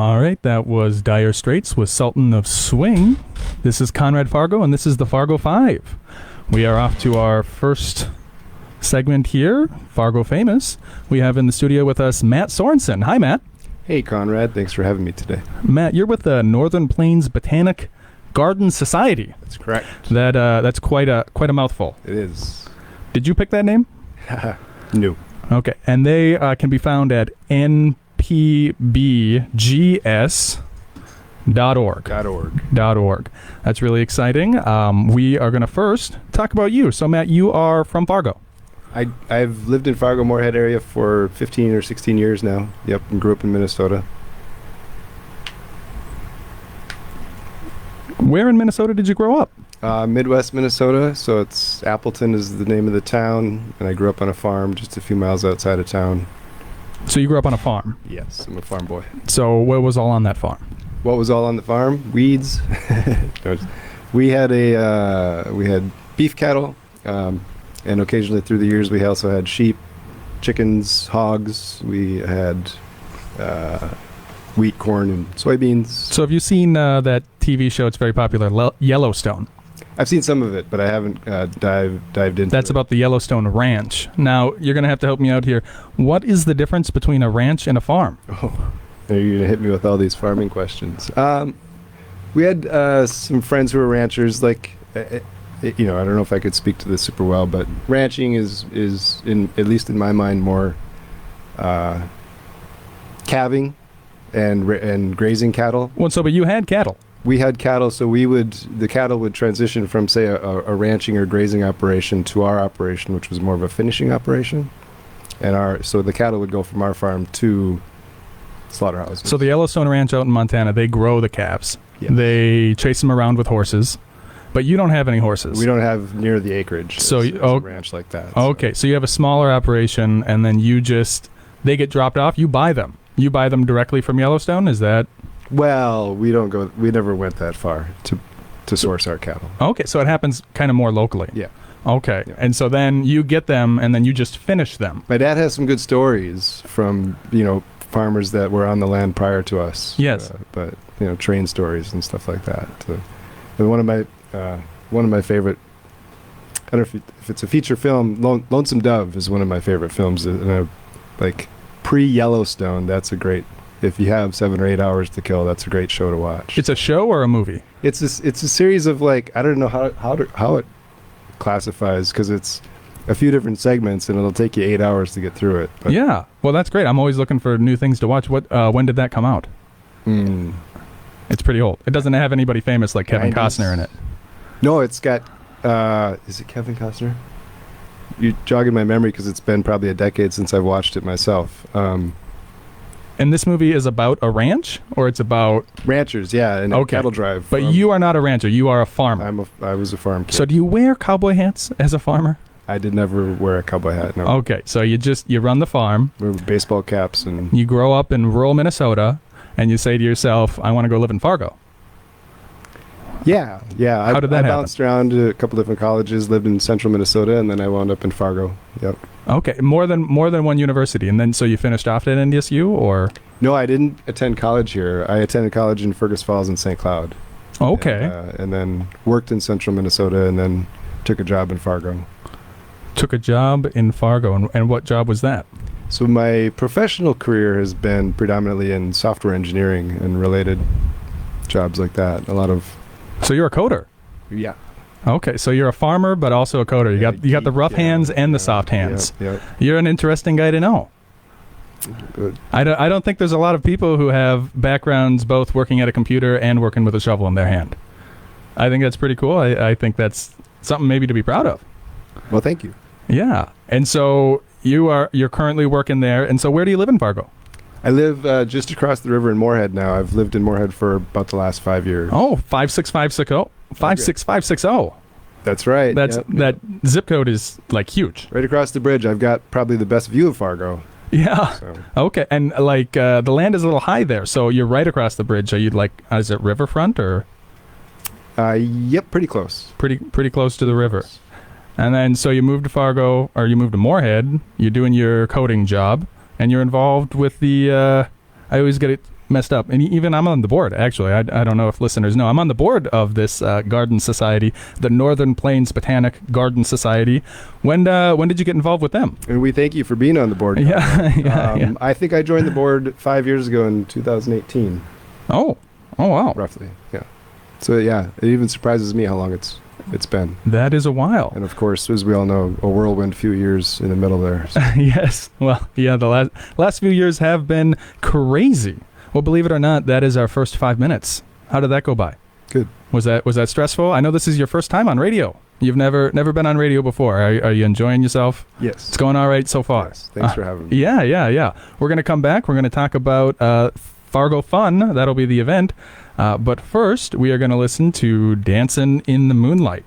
All right, that was Dire Straits with Sultan of Swing. This is Conrad Fargo, and this is the Fargo Five. We are off to our first segment here, Fargo Famous. We have in the studio with us Matt Sorensen. Hi, Matt. Hey, Conrad. Thanks for having me today. Matt, you're with the Northern Plains Botanic Garden Society. That's correct. That's quite a mouthful. It is. Did you pick that name? No. Okay, and they can be found at npbgs.org. That's really exciting. We are going to first talk about you. So, Matt, you are from Fargo. I've lived in Fargo-Moorhead area for 15 or 16 years now. Yep, and grew up in Minnesota. Where in Minnesota did you grow up? Midwest Minnesota, so it's Appleton is the name of the town, and I grew up on a farm just a few miles outside of town. So you grew up on a farm? Yes, I'm a farm boy. So what was all on that farm? What was all on the farm? Weeds. We had beef cattle, and occasionally through the years we also had sheep, chickens, hogs. We had wheat, corn, and soybeans. So have you seen that TV show? It's very popular, Yellowstone. I've seen some of it, but I haven't dived into That's it. about the Yellowstone Ranch. Now, you're going to have to help me out here. What is the difference between a ranch and a farm? Oh, you're going to hit me with all these farming questions. We had some friends who were ranchers. Like, I don't know if I could speak to this super well, but ranching is at least in my mind, more calving and grazing cattle. Well, but you had cattle. We had cattle, so the cattle would transition from, say, a ranching or grazing operation to our operation, which was more of a finishing operation. So the cattle would go from our farm to slaughterhouses. So the Yellowstone Ranch out in Montana, they grow the calves. Yes. They chase them around with horses, but you don't have any horses. We don't have near the acreage. So as a ranch like that. Okay, so you have a smaller operation, and then they get dropped off. You buy them. You buy them directly from Yellowstone. Is that? Well, we never went that far to source our cattle. Okay, so it happens kind of more locally. Yeah. Okay, yeah. And so then you get them, and then you just finish them. My dad has some good stories from, farmers that were on the land prior to us. Yes. But, train stories and stuff like that. And one of my favorite, I don't know if it's a feature film, Lonesome Dove is one of my favorite films. And pre-Yellowstone, that's a great... If you have 7 or 8 hours to kill, that's a great show to watch. It's a show or a movie? It's a series of, I don't know how it classifies, because it's a few different segments and it'll take you 8 hours to get through it. But yeah, well, that's great. I'm always looking for new things to watch. When did that come out? It's pretty old. It doesn't have anybody famous like Kevin 90s. Costner in it. No, it's got is it Kevin Costner? You're jogging my memory because it's been probably a decade since I've watched it myself. And this movie is about a ranch, or it's about... Ranchers, yeah, and a cattle drive. But you are not a rancher. You are a farmer. I was a farm kid. So do you wear cowboy hats as a farmer? I did never wear a cowboy hat, no. Okay, so you run the farm. We wear baseball caps. And you grow up in rural Minnesota, and you say to yourself, I want to go live in Fargo. Yeah. How did that happen? I bounced around to a couple different colleges, lived in central Minnesota, and then I wound up in Fargo. Yep. Okay, more than one university, and then so you finished off at NDSU, or? No, I didn't attend college here. I attended college in Fergus Falls and St. Cloud. Okay. And then worked in central Minnesota, and then took a job in Fargo. Took a job in Fargo, and what job was that? So my professional career has been predominantly in software engineering and related jobs like that. A lot of... So you're a coder? Yeah. Okay, so you're a farmer, but also a coder. You got the rough hands and the soft hands. Yeah. You're an interesting guy to know. Good. I don't think there's a lot of people who have backgrounds both working at a computer and working with a shovel in their hand. I think that's pretty cool. I think that's something maybe to be proud of. Well, thank you. Yeah, and so you're currently working there. And so where do you live in Fargo? I live just across the river in Moorhead now. I've lived in Moorhead for about the last 5 years. Oh, 56560. 56560. That's right. That zip code is like huge. Right across the bridge. I've got probably the best view of Fargo. Yeah. So. Okay. And the land is a little high there, so you're right across the bridge. Are you is it riverfront or? Yep, pretty close. Pretty close to the river. And then so you moved to Fargo, or you moved to Moorhead. You're doing your coding job, and you're involved with the. I always get it messed up. And even I'm on the board, actually. I don't know if listeners know. I'm on the board of this garden society, the Northern Plains Botanic Garden Society. When did you get involved with them? And we thank you for being on the board. Yeah. I think I joined the board 5 years ago in 2018. Oh, wow. Roughly, yeah. So, yeah, it even surprises me how long it's been. That is a while. And, of course, as we all know, a whirlwind few years in the middle there. So. Yes. Well, yeah, the last few years have been crazy. Well, believe it or not, that is our first 5 minutes. How did that go by? Good. Was that stressful? I know this is your first time on radio. You've never been on radio before. Are you enjoying yourself? Yes. It's going all right so far. Yes. Thanks for having me. Yeah. We're going to come back. We're going to talk about Fargo Fun. That'll be the event. But first, we are going to listen to Dancin' in the Moonlight.